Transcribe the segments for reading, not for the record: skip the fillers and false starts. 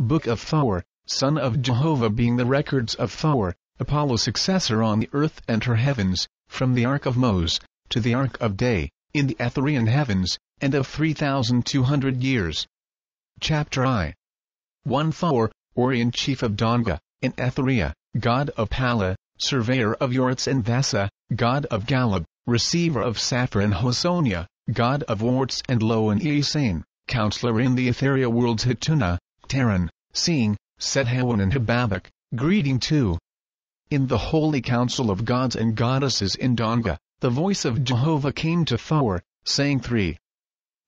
Book of Thor, son of Jehovah, being the records of Thor, Apollo's successor on the earth and her heavens, from the Ark of Moses, to the Ark of Day, in the Etherean heavens, and of 3,200 years. Chapter I. 1 Thor, Orient chief of Donga, in Etheria, god of Pala, surveyor of Yorts and Vasa, god of Galab, receiver of Saphir and Hosonia, god of Warts and Lo and Easain, counselor in the Etheria worlds Hatuna, Terran, Seeing, Sethawan and Hababak, greeting too. In the holy council of gods and goddesses in Donga, the voice of Jehovah came to Thor, saying 3.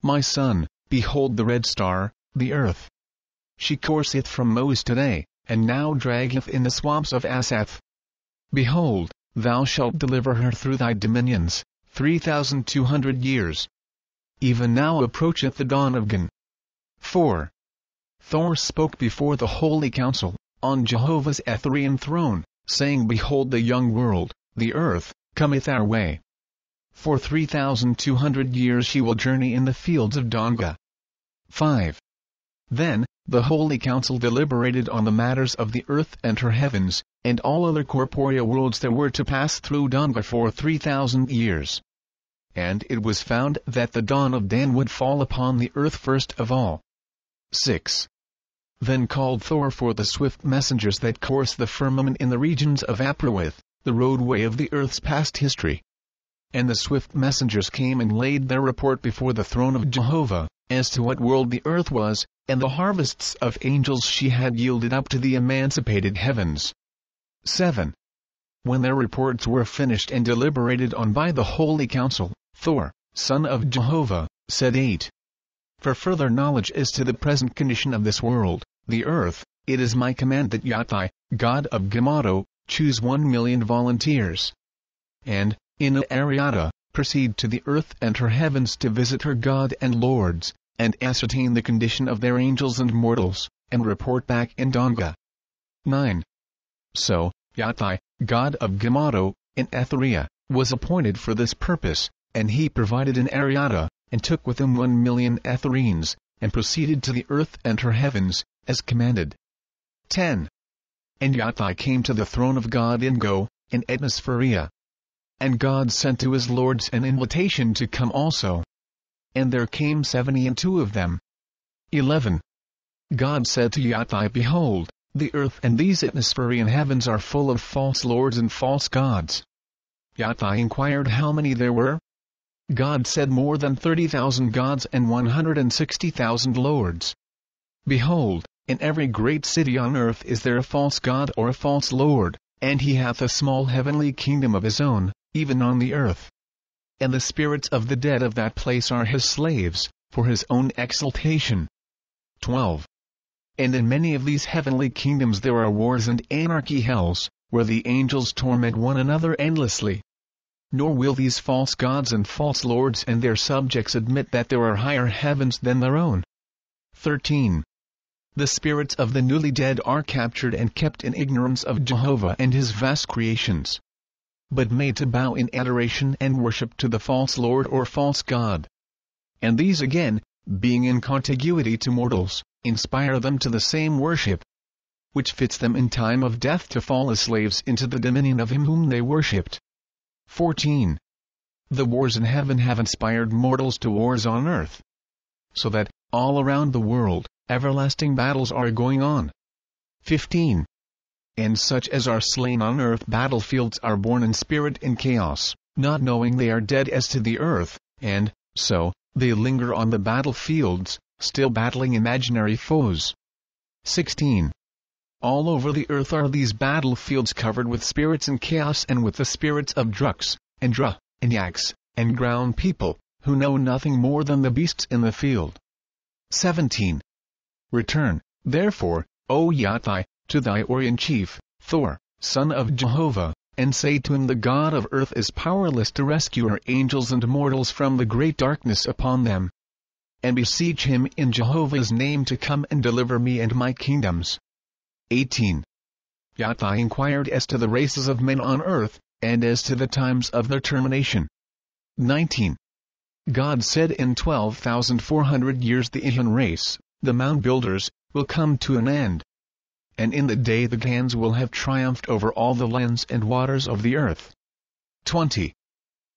My son, behold the red star, the earth. She courseth from Mos today, and now draggeth in the swamps of Asath. Behold, thou shalt deliver her through thy dominions, 3,200 years. Even now approacheth the dawn of Gan. 4. Thor spoke before the holy council, on Jehovah's Etherean throne, saying, Behold the young world, the earth, cometh our way. For 3,200 years she will journey in the fields of Donga. 5. Then, the holy council deliberated on the matters of the earth and her heavens, and all other corporeal worlds that were to pass through Donga for 3,000 years. And it was found that the dawn of Dan would fall upon the earth first of all. 6. Then called Thor for the swift messengers that course the firmament in the regions of Aprawith, the roadway of the earth's past history. And the swift messengers came and laid their report before the throne of Jehovah, as to what world the earth was, and the harvests of angels she had yielded up to the emancipated heavens. 7. When their reports were finished and deliberated on by the holy council, Thor, son of Jehovah, said 8. For further knowledge as to the present condition of this world, the earth, it is my command that Yatai, god of Gamato, choose 1,000,000 volunteers. And, in Ariata, proceed to the earth and her heavens to visit her god and lords, and ascertain the condition of their angels and mortals, and report back in Donga. 9. So, Yatai, god of Gamato, in Etheria, was appointed for this purpose, and he provided in Ariata, and took with him 1,000,000 Ethereans, and proceeded to the earth and her heavens, as commanded. 10. And Yatai came to the throne of God in Go, in Etnaspheria. And God sent to his lords an invitation to come also. And there came 72 of them. 11. God said to Yatai, Behold, the earth and these Etnaspherean heavens are full of false lords and false gods. Yatai inquired how many there were. God said, More than 30,000 gods and 160,000 lords. Behold, in every great city on earth is there a false god or a false lord, and he hath a small heavenly kingdom of his own, even on the earth. And the spirits of the dead of that place are his slaves, for his own exaltation. 12. And in many of these heavenly kingdoms there are wars and anarchy hells, where the angels torment one another endlessly. Nor will these false gods and false lords and their subjects admit that there are higher heavens than their own. 13. The spirits of the newly dead are captured and kept in ignorance of Jehovah and his vast creations, but made to bow in adoration and worship to the false lord or false god. And these again, being in contiguity to mortals, inspire them to the same worship, which fits them in time of death to fall as slaves into the dominion of him whom they worshipped. 14. The wars in heaven have inspired mortals to wars on earth, so that, all around the world, everlasting battles are going on. 15. And such as are slain on earth battlefields are born in spirit in chaos, not knowing they are dead as to the earth, and, so, they linger on the battlefields, still battling imaginary foes. 16. All over the earth are these battlefields covered with spirits in chaos and with the spirits of Drux, and Dra, and Yaks, and ground people, who know nothing more than the beasts in the field. 17. Return, therefore, O Yatai, to thy Orient chief, Thor, son of Jehovah, and say to him, The God of earth is powerless to rescue her angels and mortals from the great darkness upon them. And beseech him in Jehovah's name to come and deliver me and my kingdoms. 18. Yatai inquired as to the races of men on earth, and as to the times of their termination. 19. God said, In 12,400 years the Ihan race, the mound builders, will come to an end. And in the day the Gans will have triumphed over all the lands and waters of the earth. 20.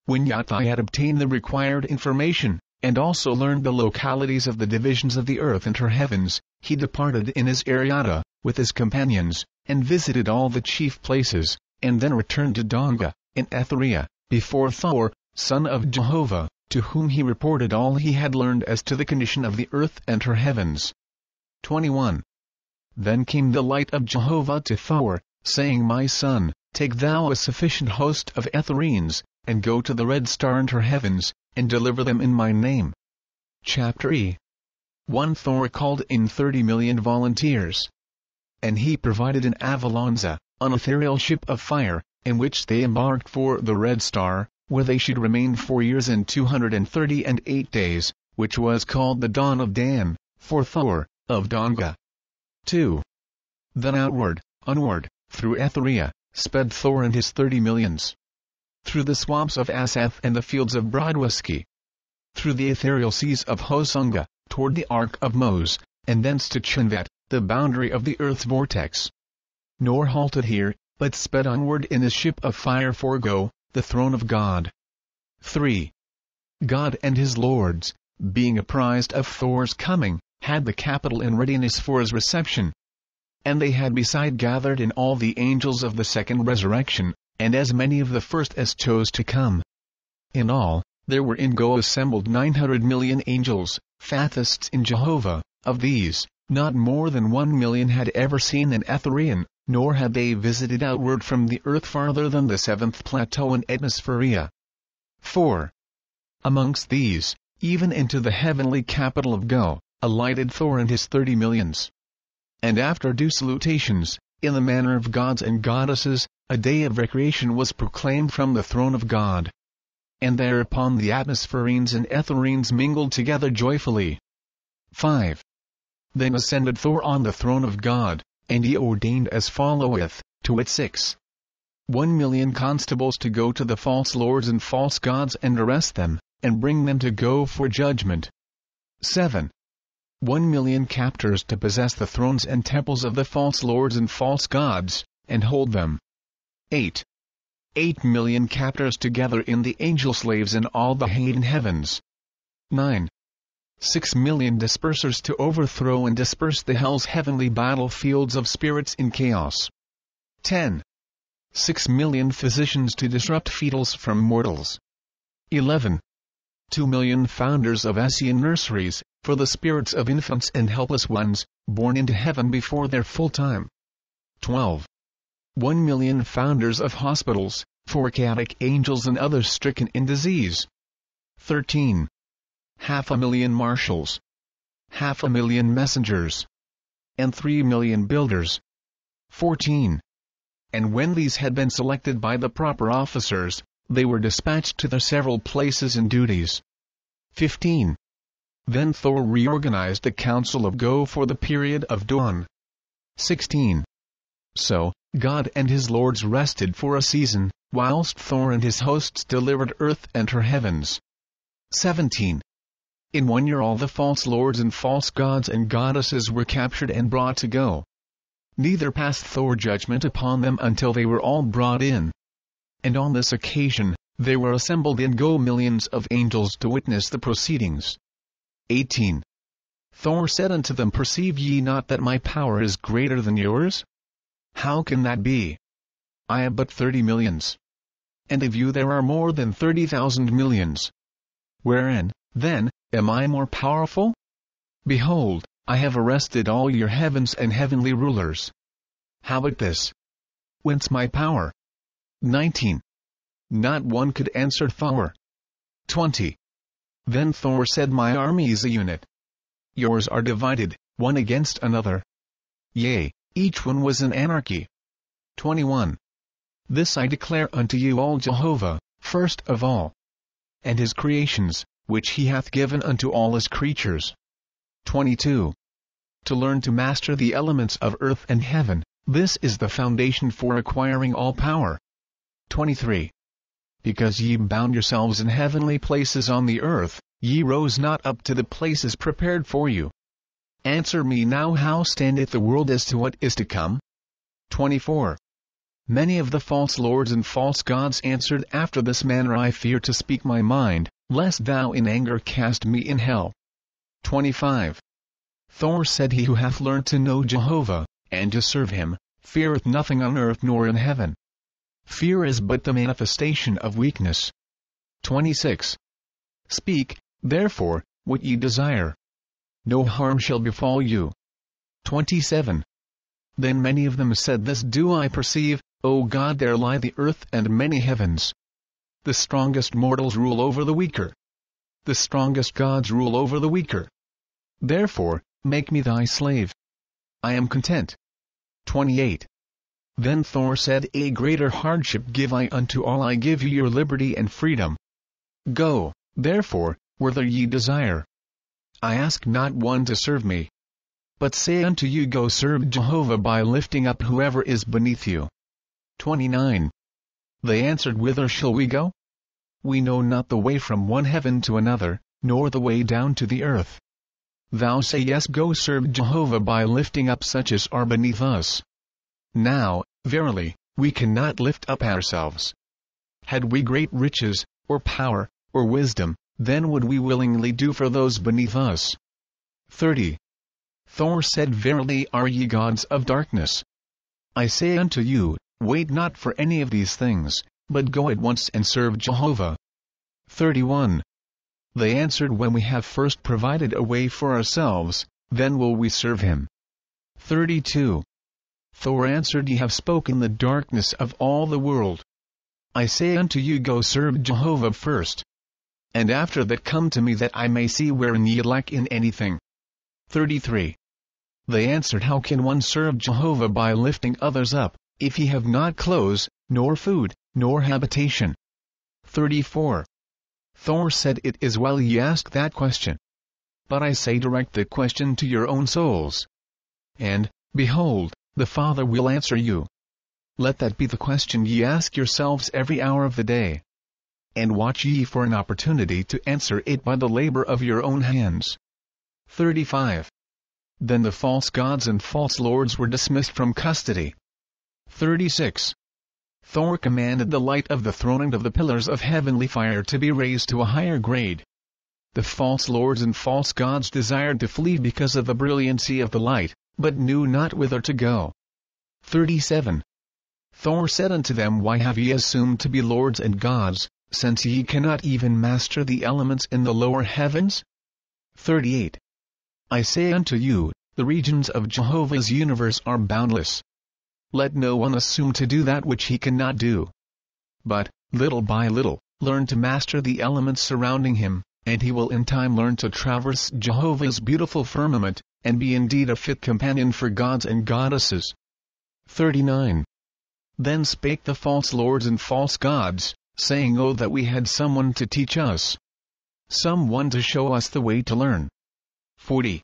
When Yatai had obtained the required information, and also learned the localities of the divisions of the earth and her heavens, he departed in his Ariata, with his companions, and visited all the chief places, and then returned to Donga, in Etheria, before Thor, son of Jehovah, to whom he reported all he had learned as to the condition of the earth and her heavens. 21. Then came the light of Jehovah to Thor, saying, My son, take thou a sufficient host of Ethereans, and go to the red star and her heavens, and deliver them in my name. Chapter E. 1 Thor called in 30 million volunteers. And he provided an Avalonza, an ethereal ship of fire, in which they embarked for the red star, where they should remain 4 years and 238 days, which was called the dawn of Dan, for Thor, of Donga. 2. Then onward, through Etheria, sped Thor and his 30 millions. Through the swamps of Asaph and the fields of Oahspe. Through the ethereal seas of Hosunga, toward the Ark of Mos, and thence to Chinvat, the boundary of the earth's vortex. Nor halted here, but sped onward in a ship of fire for Go, the throne of God. 3. God and his lords, being apprised of Thor's coming, had the capital in readiness for his reception. And they had beside gathered in all the angels of the second resurrection, and as many of the first as chose to come. In all, there were in Go assembled 900 million angels, fathists in Jehovah. Of these, not more than 1 million had ever seen an Etherean, nor had they visited outward from the earth farther than the seventh plateau in Atmospheria. 4. Amongst these, even into the heavenly capital of Go, alighted Thor and his 30 millions. And after due salutations, in the manner of gods and goddesses, a day of recreation was proclaimed from the throne of God. And thereupon the Atmosphereans and Ethereans mingled together joyfully. 5. Then ascended Thor on the throne of God, and he ordained as followeth, to wit 6. 1 million constables to go to the false lords and false gods and arrest them, and bring them to Go for judgment. 7. 1 million captors to possess the thrones and temples of the false lords and false gods, and hold them. 8. 8 million captors together in the angel slaves in all the hidden heavens. 9. 6 million dispersers to overthrow and disperse the hell's heavenly battlefields of spirits in chaos. 10. 6 million physicians to disrupt fetals from mortals. 11. 2 million founders of Ascension nurseries, for the spirits of infants and helpless ones, born into heaven before their full time. 12. 1 million founders of hospitals, for chaotic angels and others stricken in disease. 13. 500,000 marshals. 500,000 messengers. And 3 million builders. 14. And when these had been selected by the proper officers, they were dispatched to their several places and duties. 15. Then Thor reorganized the council of Go for the period of dawn. 16. So, God and his lords rested for a season, whilst Thor and his hosts delivered earth and her heavens. 17. In 1 year all the false lords and false gods and goddesses were captured and brought to Go. Neither passed Thor judgment upon them until they were all brought in. And on this occasion, there were assembled in Go millions of angels to witness the proceedings. 18. Thor said unto them, Perceive ye not that my power is greater than yours? How can that be? I have but 30 millions. And of you there are more than 30,000 millions. Wherein, then, am I more powerful? Behold, I have arrested all your heavens and heavenly rulers. How about this? Whence my power? 19. Not one could answer Thor. 20. Then Thor said, My army is a unit. Yours are divided, one against another. Yea, each one was in anarchy. 21. This I declare unto you all Jehovah, first of all. And his creations, which he hath given unto all his creatures. 22. To learn to master the elements of earth and heaven, this is the foundation for acquiring all power. 23. Because ye bound yourselves in heavenly places on the earth, ye rose not up to the places prepared for you. Answer me now, how standeth the world as to what is to come? 24. Many of the false lords and false gods answered after this manner, I fear to speak my mind, lest thou in anger cast me in hell. 25. Thor said, he who hath learned to know Jehovah, and to serve him, feareth nothing on earth nor in heaven. Fear is but the manifestation of weakness. 26. Speak, therefore, what ye desire. No harm shall befall you. 27. Then many of them said, this do I perceive, O God, there lie the earth and many heavens. The strongest mortals rule over the weaker. The strongest gods rule over the weaker. Therefore, make me thy slave. I am content. 28. Then Thor said, a greater hardship give I unto all, I give you your liberty and freedom. Go, therefore, whither ye desire. I ask not one to serve me. But say unto you, go serve Jehovah by lifting up whoever is beneath you. 29. They answered, whither shall we go? We know not the way from one heaven to another, nor the way down to the earth. Thou say, yes, go serve Jehovah by lifting up such as are beneath us. Now, verily, we cannot lift up ourselves. Had we great riches, or power, or wisdom, then would we willingly do for those beneath us. 30. Thor said, verily are ye gods of darkness. I say unto you, wait not for any of these things, but go at once and serve Jehovah. 31. They answered, when we have first provided a way for ourselves, then will we serve him. 32. Thor answered, ye have spoken the darkness of all the world. I say unto you, go serve Jehovah first. And after that come to me, that I may see wherein ye lack in anything. 33. They answered, how can one serve Jehovah by lifting others up, if ye have not clothes, nor food, nor habitation? 34. Thor said, it is well ye ask that question. But I say, direct the question to your own souls. And, behold, the Father will answer you. Let that be the question ye ask yourselves every hour of the day. And watch ye for an opportunity to answer it by the labor of your own hands. 35. Then the false gods and false lords were dismissed from custody. 36. Thor commanded the light of the throne and of the pillars of heavenly fire to be raised to a higher grade. The false lords and false gods desired to flee because of the brilliancy of the light, but knew not whither to go. 37. Thor said unto them, why have ye assumed to be lords and gods, since ye cannot even master the elements in the lower heavens? 38. I say unto you, the regions of Jehovah's universe are boundless. Let no one assume to do that which he cannot do. But, little by little, learn to master the elements surrounding him, and he will in time learn to traverse Jehovah's beautiful firmament, and be indeed a fit companion for gods and goddesses. 39. Then spake the false lords and false gods, saying, oh, that we had someone to teach us, someone to show us the way to learn. 40.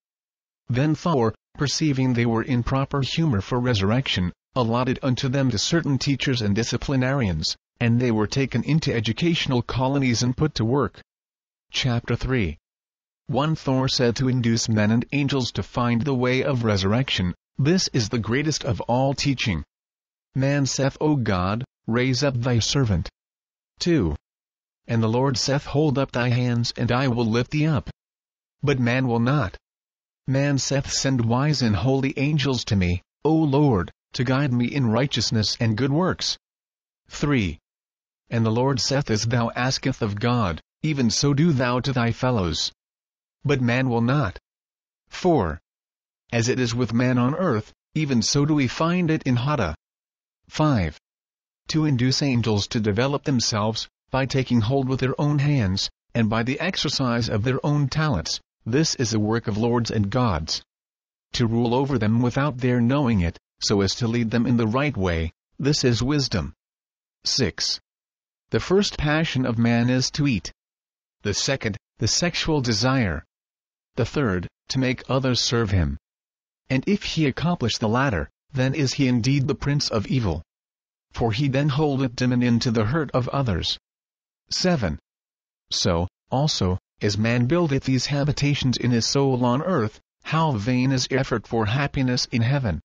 Then Thor, perceiving they were in proper humor for resurrection, allotted unto them to certain teachers and disciplinarians, and they were taken into educational colonies and put to work. Chapter 3. 1 Thor said, to induce men and angels to find the way of resurrection, this is the greatest of all teaching. Man saith, O God, raise up thy servant. 2. And the Lord saith, hold up thy hands, and I will lift thee up. But man will not. Man saith, send wise and holy angels to me, O Lord, to guide me in righteousness and good works. 3. And the Lord saith, as thou askest of God, even so do thou to thy fellows. But man will not. 4. As it is with man on earth, even so do we find it in Hada. 5. To induce angels to develop themselves, by taking hold with their own hands, and by the exercise of their own talents, this is a work of lords and gods. To rule over them without their knowing it, so as to lead them in the right way, this is wisdom. 6. The first passion of man is to eat. The second, the sexual desire. The third, to make others serve him. And if he accomplish the latter, then is he indeed the prince of evil. For he then holdeth dominion to the hurt of others. 7. So, also, as man buildeth these habitations in his soul on earth, how vain is effort for happiness in heaven.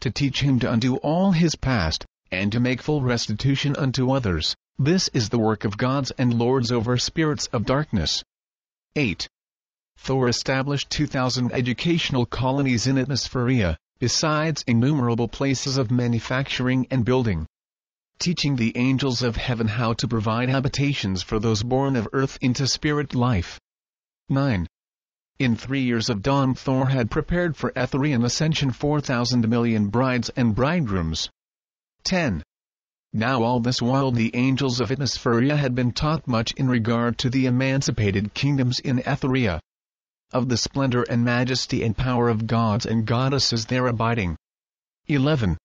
To teach him to undo all his past, and to make full restitution unto others, this is the work of gods and lords over spirits of darkness. 8. Thor established 2,000 educational colonies in Atmospheria, besides innumerable places of manufacturing and building, teaching the angels of heaven how to provide habitations for those born of earth into spirit life. 9. In 3 years of dawn Thor had prepared for Etherean Ascension 4,000 million brides and bridegrooms. 10. Now all this while the angels of Atmospheria had been taught much in regard to the emancipated kingdoms in Etheria, of the splendor and majesty and power of gods and goddesses there abiding. 11.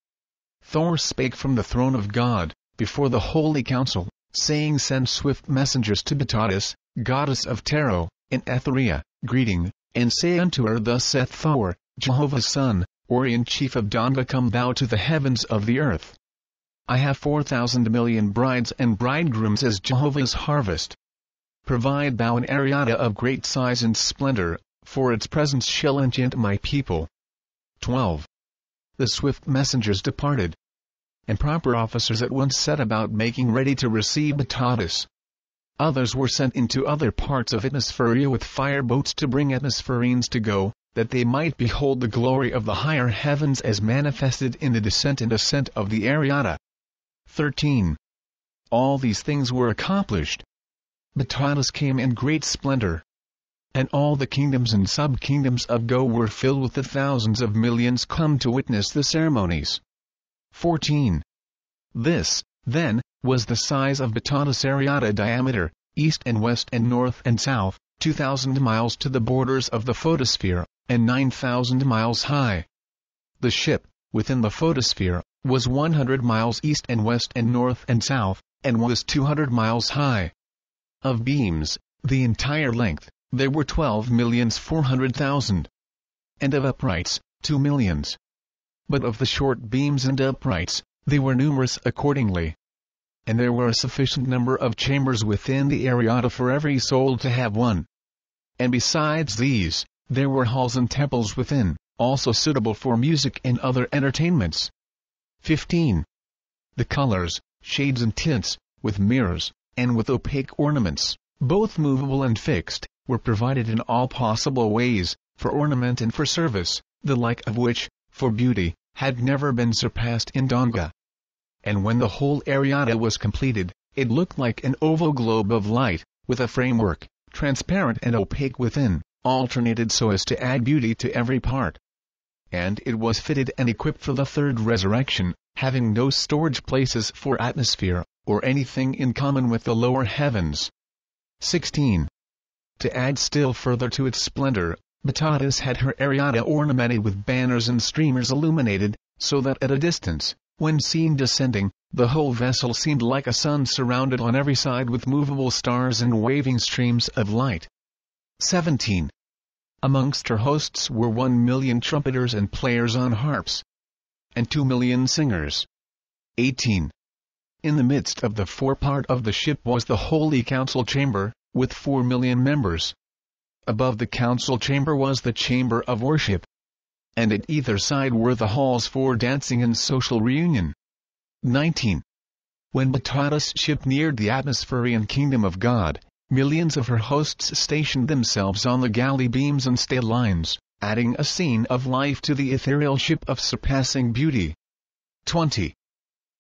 Thor spake from the throne of God, before the holy council, saying, Send swift messengers to Batatas, goddess of Taro, in Etheria, greeting, and say unto her, Thus saith Thor, Jehovah's son, Orion chief of Donga, Come thou to the heavens of the earth. I have 4,000 million brides and bridegrooms as Jehovah's harvest. Provide thou an Ariata of great size and splendor, for its presence shall enchant my people. 12. The swift messengers departed, and proper officers at once set about making ready to receive Batatas. Others were sent into other parts of Atmospheria with fire boats to bring Atmosphereans to go, that they might behold the glory of the higher heavens as manifested in the descent and ascent of the Ariata. 13. All these things were accomplished. Batatas came in great splendor, and all the kingdoms and sub-kingdoms of Go were filled with the thousands of millions come to witness the ceremonies. 14. This, then, was the size of Batatas Ariata diameter, east and west and north and south, 2,000 miles to the borders of the photosphere, and 9,000 miles high. The ship, within the photosphere, was 100 miles east and west and north and south, and was 200 miles high. Of beams, the entire length, there were 12,400,000. And of uprights, 2 millions. But of the short beams and uprights, they were numerous accordingly. And there were a sufficient number of chambers within the Ariata for every soul to have one. And besides these, there were halls and temples within, also suitable for music and other entertainments. 15. The colors, shades and tints, with mirrors, and with opaque ornaments, both movable and fixed, were provided in all possible ways, for ornament and for service, the like of which, for beauty, had never been surpassed in Donga. And when the whole Ariata was completed, it looked like an oval globe of light, with a framework, transparent and opaque within, alternated so as to add beauty to every part. And it was fitted and equipped for the third resurrection, having no storage places for atmosphere, or anything in common with the lower heavens. 16. To add still further to its splendor, Batatas had her Ariata ornamented with banners and streamers illuminated, so that at a distance, when seen descending, the whole vessel seemed like a sun surrounded on every side with movable stars and waving streams of light. 17. Amongst her hosts were 1 million trumpeters and players on harps, and 2 million singers. 18. In the midst of the forepart of the ship was the holy council chamber, with 4 million members. Above the council chamber was the chamber of worship, and at either side were the halls for dancing and social reunion. 19. When Batatas' ship neared the Atmospherean kingdom of God, millions of her hosts stationed themselves on the galley beams and stay lines, adding a scene of life to the ethereal ship of surpassing beauty. 20.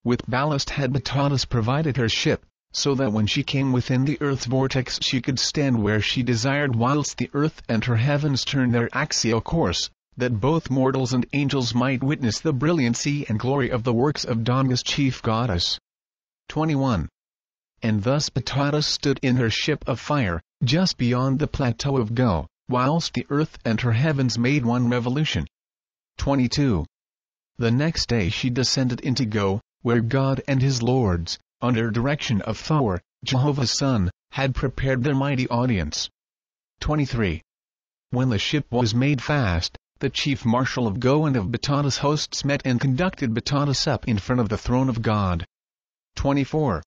With ballast had Batatas provided her ship, so that when she came within the earth's vortex she could stand where she desired whilst the earth and her heavens turned their axial course, that both mortals and angels might witness the brilliancy and glory of the works of Donga's chief goddess. 21. And thus Batatas stood in her ship of fire, just beyond the plateau of Go, whilst the earth and her heavens made one revolution. 22. The next day she descended into Go, where God and his lords, under direction of Thor, Jehovah's son, had prepared their mighty audience. 23. When the ship was made fast, the chief marshal of Go and of Batatas' hosts met and conducted Batatas up in front of the throne of God. 24.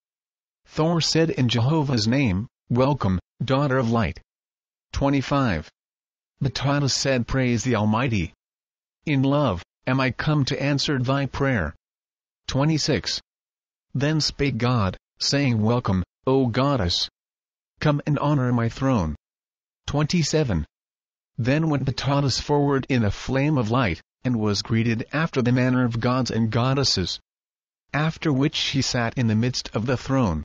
Thor said in Jehovah's name, Welcome, daughter of light. 25. But Tadas said, Praise the Almighty. In love, am I come to answer thy prayer. 26. Then spake God, saying, Welcome, O goddess. Come and honor my throne. 27. Then went Tadas forward in a flame of light, and was greeted after the manner of gods and goddesses. After which she sat in the midst of the throne.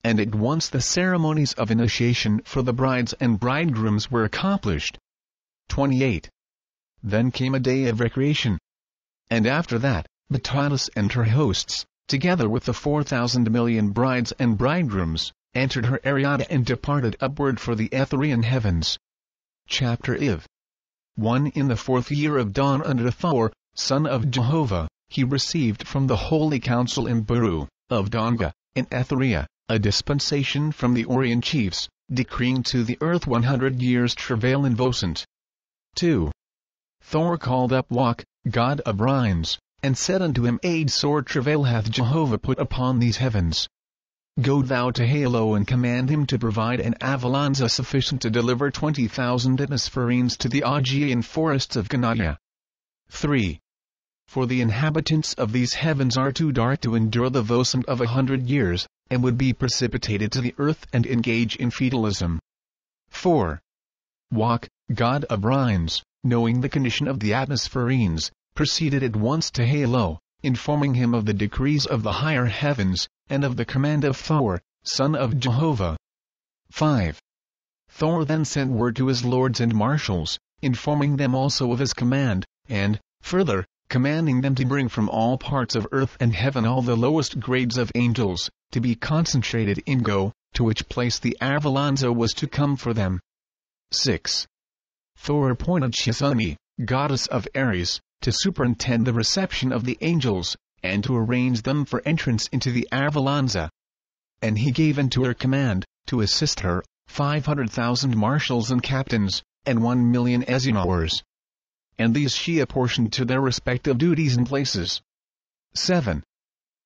And at once the ceremonies of initiation for the brides and bridegrooms were accomplished. 28. Then came a day of recreation. And after that, Tadas and her hosts, together with the 4,000 million brides and bridegrooms, entered her area and departed upward for the Etherean heavens. Chapter IV. 1. In the 4th year of dawn under Thor, son of Jehovah, he received from the Holy Council in Beru, of Donga, in Etheria, a dispensation from the Orient chiefs, decreeing to the earth 100 years' travail in Vosant. 2. Thor called up Wak, god of Rhines, and said unto him, Aid sore travail hath Jehovah put upon these heavens. Go thou to Halo and command him to provide an Avalonza sufficient to deliver 20,000 atmospherenes to the Augean forests of Ghanaia. 3. For the inhabitants of these heavens are too dark to endure the Vosant of 100 years, and would be precipitated to the earth and engage in fatalism. 4. Wak, god of Rhines, knowing the condition of the atmospherenes, proceeded at once to Halo, informing him of the decrees of the higher heavens, and of the command of Thor, son of Jehovah. 5. Thor then sent word to his lords and marshals, informing them also of his command, and, further, commanding them to bring from all parts of earth and heaven all the lowest grades of angels, to be concentrated in Go, to which place the Avalonza was to come for them. 6. Thor appointed Shizani, goddess of Ares, to superintend the reception of the angels, and to arrange them for entrance into the Avalonza. And he gave unto her command, to assist her, 500,000 marshals and captains, and 1,000,000 Ezinors. And these she apportioned to their respective duties and places. 7.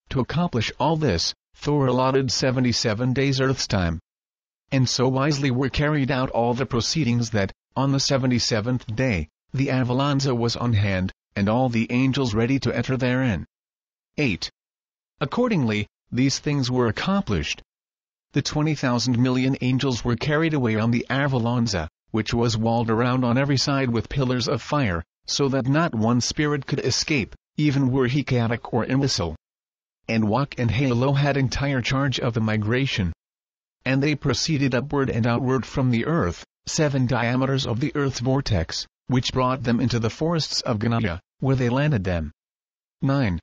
To accomplish all this, Thor allotted 77 days Earth's time. And so wisely were carried out all the proceedings that, on the 77th day, the Avalonza was on hand, and all the angels ready to enter therein. 8. Accordingly, these things were accomplished. The 20,000 million angels were carried away on the Avalonza, which was walled around on every side with pillars of fire, so that not one spirit could escape, even were he chaotic or imbecile. And Wak and Halo had entire charge of the migration. And they proceeded upward and outward from the earth, 7 diameters of the earth's vortex, which brought them into the forests of Ghanaia, where they landed them. 9.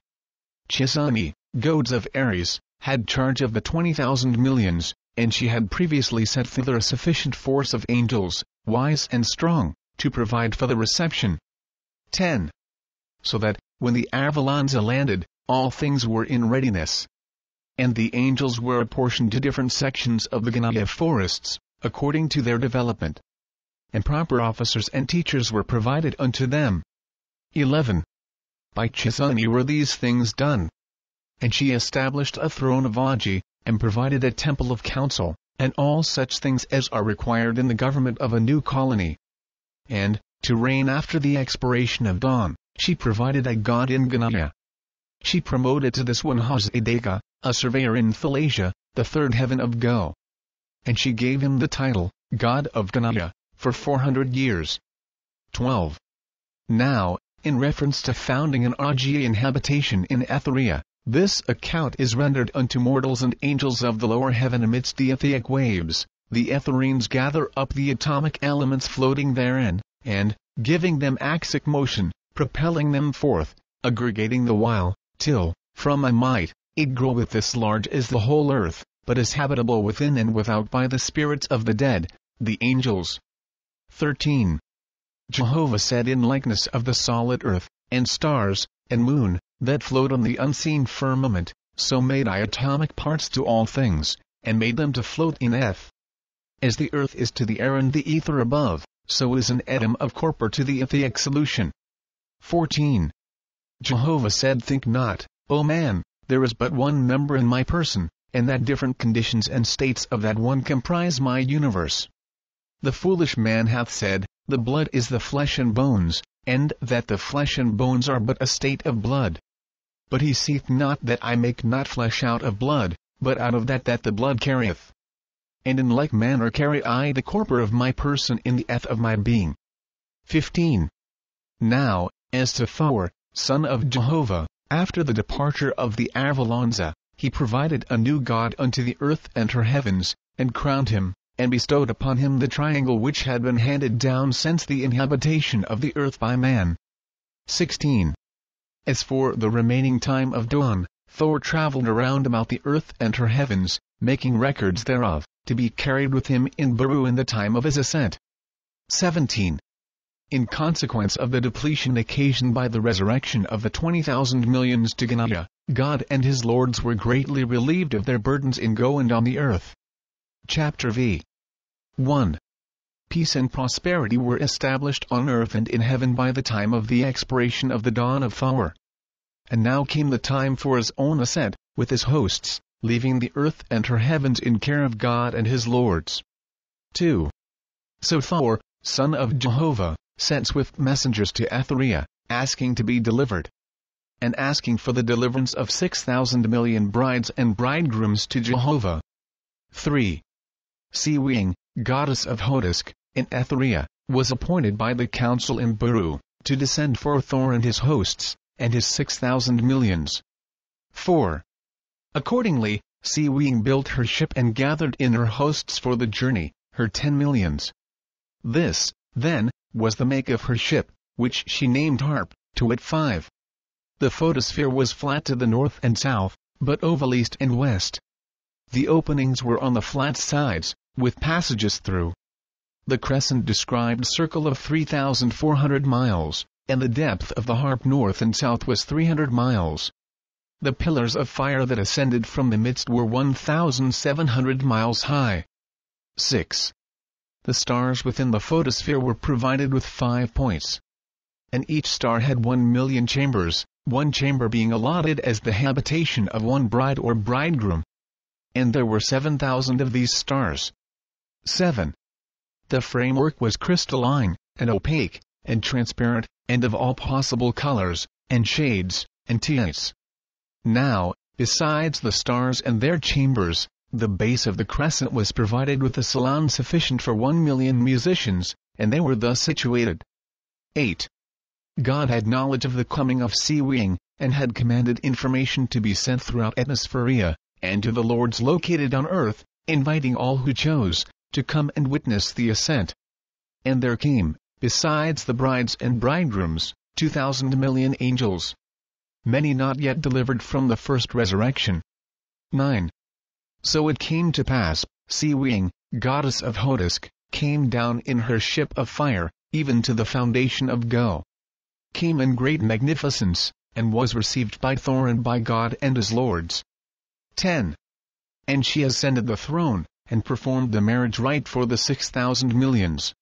Chisani, gods of Ares, had charge of the 20,000 millions, and she had previously sent thither a sufficient force of angels, wise and strong, to provide for the reception. 10. So that, when the Avalonza landed, all things were in readiness. And the angels were apportioned to different sections of the Ghanaia forests, according to their development. And proper officers and teachers were provided unto them. 11. By Chisani were these things done. And she established a throne of Auge, and provided a temple of council, and all such things as are required in the government of a new colony. And, to reign after the expiration of dawn, she provided a god in Ghanaia. She promoted to this one Oahspe, a surveyor in Thalasia, the third heaven of Go. And she gave him the title, God of Ghanaia, for 400 years. 12. Now, in reference to founding an Augean habitation in Etheria, this account is rendered unto mortals and angels of the lower heaven amidst the etheric waves. The Ethereans gather up the atomic elements floating therein, and, giving them axic motion, propelling them forth, aggregating the while, till, from a might, it groweth this large as the whole earth, but is habitable within and without by the spirits of the dead, the angels. 13. Jehovah said in likeness of the solid earth, and stars, and moon, that float on the unseen firmament, so made I atomic parts to all things, and made them to float in eth. As the earth is to the air and the ether above, so is an atom of copper to the etheric solution. 14. Jehovah said, Think not, O man, there is but one member in my person, and that different conditions and states of that one comprise my universe. The foolish man hath said, the blood is the flesh and bones, and that the flesh and bones are but a state of blood. But he seeth not that I make not flesh out of blood, but out of that the blood carrieth. And in like manner carry I the corpore of my person in the of my being. 15. Now, as to Thor, son of Jehovah, after the departure of the Avalonza, he provided a new god unto the earth and her heavens, and crowned him, and bestowed upon him the triangle which had been handed down since the inhabitation of the earth by man. 16. As for the remaining time of dawn, Thor traveled around about the earth and her heavens, making records thereof, to be carried with him in Baru in the time of his ascent. 17. In consequence of the depletion occasioned by the resurrection of the 20,000 millions to Ghanaia, God and his lords were greatly relieved of their burdens in go and on the earth. Chapter v. 1. Peace and prosperity were established on earth and in heaven by the time of the expiration of the dawn of Thor. And now came the time for his own ascent, with his hosts, leaving the earth and her heavens in care of God and his lords. 2. So Thor, son of Jehovah, sent swift messengers to Etherean, asking to be delivered, and asking for the deliverance of 6,000 million brides and bridegrooms to Jehovah. 3. Sea-wing, goddess of Oahspe, in Etherean, was appointed by the council in Baru, to descend for Thor and his hosts, and his 6,000 millions. 4. Accordingly, Sea-wing built her ship and gathered in her hosts for the journey, her 10 millions. This, then, was the make of her ship, which she named Harp, to wit 5. The photosphere was flat to the north and south, but oval east and west. The openings were on the flat sides, with passages through. The crescent described circle of 3,400 miles, and the depth of the harp north and south was 300 miles. The pillars of fire that ascended from the midst were 1,700 miles high. 6. The stars within the photosphere were provided with 5 points. And each star had 1,000,000 chambers, one chamber being allotted as the habitation of one bride or bridegroom. And there were 7,000 of these stars. 7. The framework was crystalline, and opaque, and transparent, and of all possible colors, and shades, and tints. Now, besides the stars and their chambers, the base of the crescent was provided with a salon sufficient for 1,000,000 musicians, and they were thus situated. 8. God had knowledge of the coming of Sea-wing, and had commanded information to be sent throughout Atmospheria, and to the lords located on earth, inviting all who chose, to come and witness the ascent. And there came, besides the brides and bridegrooms, 2,000 million angels. Many not yet delivered from the first resurrection. 9. So it came to pass, Sea-wing, goddess of Oahspe, came down in her ship of fire, even to the foundation of Go. Came in great magnificence, and was received by Thor and by God and his lords. 10. And she ascended the throne, and performed the marriage rite for the 6,000 millions.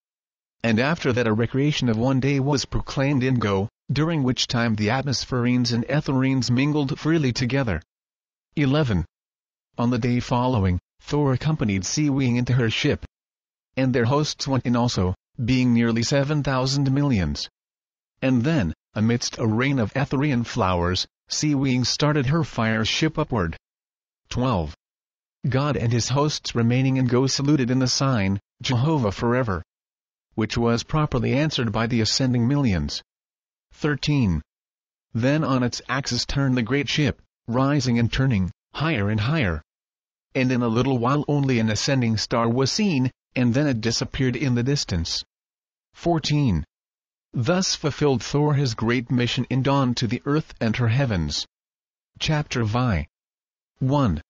And after that a recreation of 1 day was proclaimed in Go, during which time the Atmosphereans and Ethereans mingled freely together. 11. On the day following, Thor accompanied Sea-wing into her ship. And their hosts went in also, being nearly 7,000 millions. And then, amidst a rain of Etherean flowers, Sea-wing started her fire ship upward. 12. God and his hosts remaining in Go saluted in the sign, Jehovah forever, which was properly answered by the ascending millions. 13. Then on its axis turned the great ship, rising and turning, higher and higher. And in a little while only an ascending star was seen, and then it disappeared in the distance. 14. Thus fulfilled Thor his great mission in dawn to the earth and her heavens. Chapter vi. 1.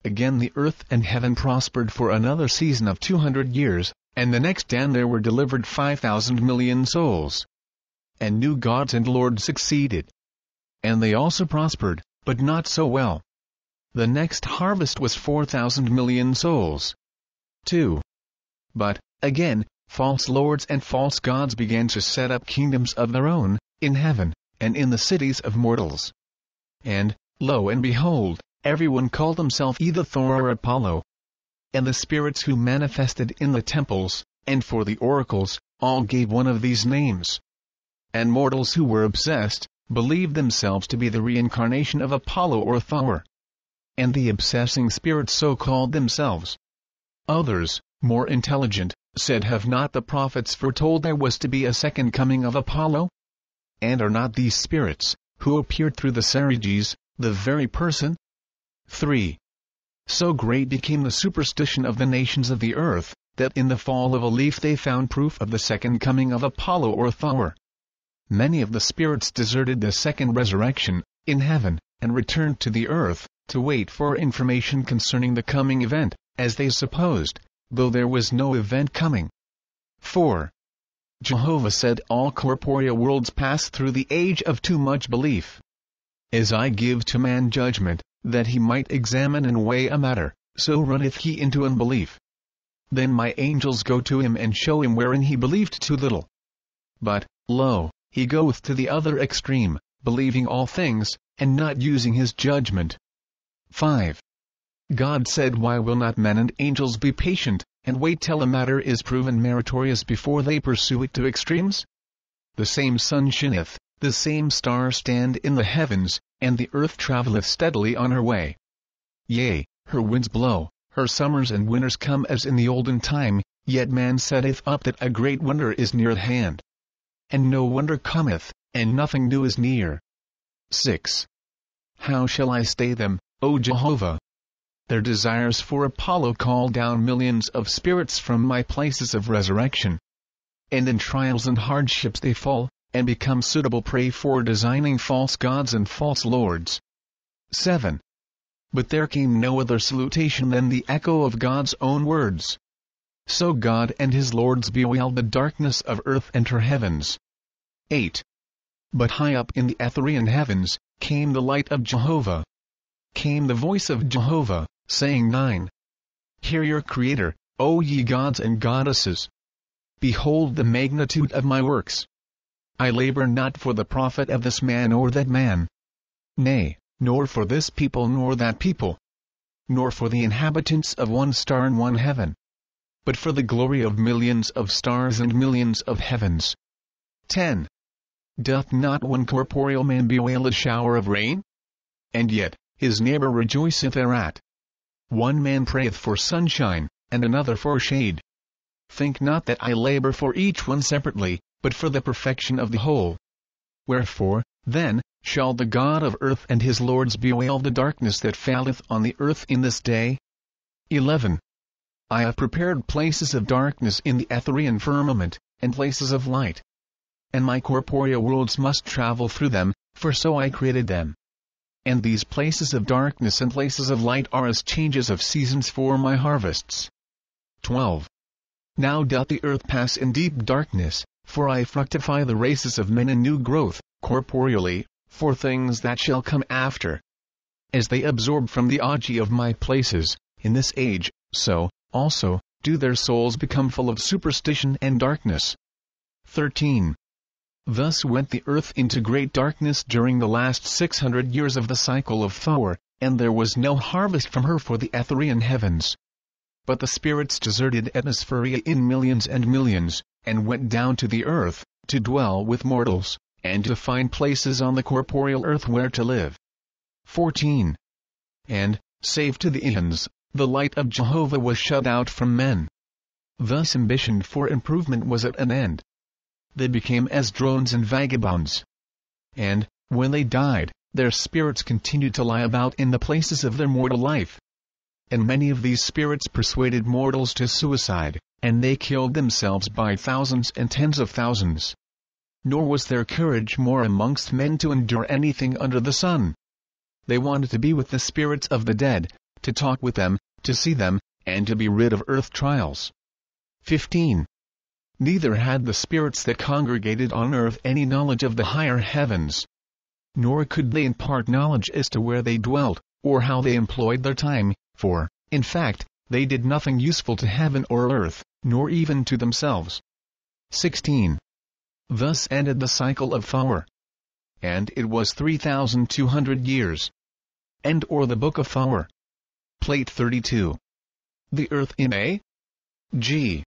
Again the earth and heaven prospered for another season of 200 years, and the next dawn there were delivered 5,000 million souls. And new gods and lords succeeded. And they also prospered, but not so well. The next harvest was 4,000 million souls. 2. But, again, false lords and false gods began to set up kingdoms of their own, in heaven, and in the cities of mortals. And, lo and behold, everyone called himself either Thor or Apollo. And the spirits who manifested in the temples, and for the oracles, all gave one of these names. And mortals who were obsessed, believed themselves to be the reincarnation of Apollo or Thor. And the obsessing spirits so called themselves. Others, more intelligent, said, have not the prophets foretold there was to be a second coming of Apollo? And are not these spirits, who appeared through the Sarages, the very person? 3. So great became the superstition of the nations of the earth, that in the fall of a leaf they found proof of the second coming of Apollo or Thor. Many of the spirits deserted the second resurrection, in heaven, and returned to the earth, to wait for information concerning the coming event, as they supposed, though there was no event coming. 4. Jehovah said, all corporeal worlds pass through the age of too much belief. As I give to man judgment, that he might examine and weigh a matter, so runneth he into unbelief. Then my angels go to him and show him wherein he believed too little. But, lo, he goeth to the other extreme, believing all things, and not using his judgment. 5. God said, why will not men and angels be patient, and wait till a matter is proven meritorious before they pursue it to extremes? The same sun shineth, the same stars stand in the heavens, and the earth travelleth steadily on her way. Yea, her winds blow, her summers and winters come as in the olden time, yet man setteth up that a great wonder is near at hand. And no wonder cometh, and nothing new is near. 6. How shall I stay them, O Jehovah? Their desires for Apollo call down millions of spirits from my places of resurrection. And in trials and hardships they fall, and become suitable prey for designing false gods and false lords. 7. But there came no other salutation than the echo of God's own words. So God and his lords bewailed the darkness of earth and her heavens. 8. But high up in the Etherean heavens, came the light of Jehovah. Came the voice of Jehovah, saying 9. Hear your Creator, O ye gods and goddesses. Behold the magnitude of my works. I labor not for the profit of this man or that man. Nay, nor for this people nor that people. Nor for the inhabitants of one star in one heaven. But for the glory of millions of stars and millions of heavens. 10. Doth not one corporeal man bewail a shower of rain? And yet, his neighbor rejoiceth thereat. One man prayeth for sunshine, and another for shade. Think not that I labor for each one separately, but for the perfection of the whole. Wherefore, then, shall the God of earth and his lords bewail the darkness that falleth on the earth in this day? 11. I have prepared places of darkness in the Etherean firmament, and places of light. And my corporeal worlds must travel through them, for so I created them. And these places of darkness and places of light are as changes of seasons for my harvests. 12. Now doth the earth pass in deep darkness, for I fructify the races of men in new growth, corporeally, for things that shall come after. As they absorb from the Oahspe of my places, in this age, so, also, do their souls become full of superstition and darkness. 13. Thus went the earth into great darkness during the last 600 years of the cycle of Thor, and there was no harvest from her for the Etherean heavens. But the spirits deserted Atmospheria in millions and millions, and went down to the earth, to dwell with mortals, and to find places on the corporeal earth where to live. 14. And, save to the eons, the light of Jehovah was shut out from men. Thus ambition for improvement was at an end. They became as drones and vagabonds. And, when they died, their spirits continued to lie about in the places of their mortal life. And many of these spirits persuaded mortals to suicide, and they killed themselves by thousands and tens of thousands. Nor was there courage more amongst men to endure anything under the sun. They wanted to be with the spirits of the dead, to talk with them, to see them, and to be rid of earth trials. 15. Neither had the spirits that congregated on earth any knowledge of the higher heavens. Nor could they impart knowledge as to where they dwelt, or how they employed their time, for, in fact, they did nothing useful to heaven or earth, nor even to themselves. 16. Thus ended the cycle of Thor. And it was 3,200 years. End or the Book of Thor. Plate 32. The earth in A. G.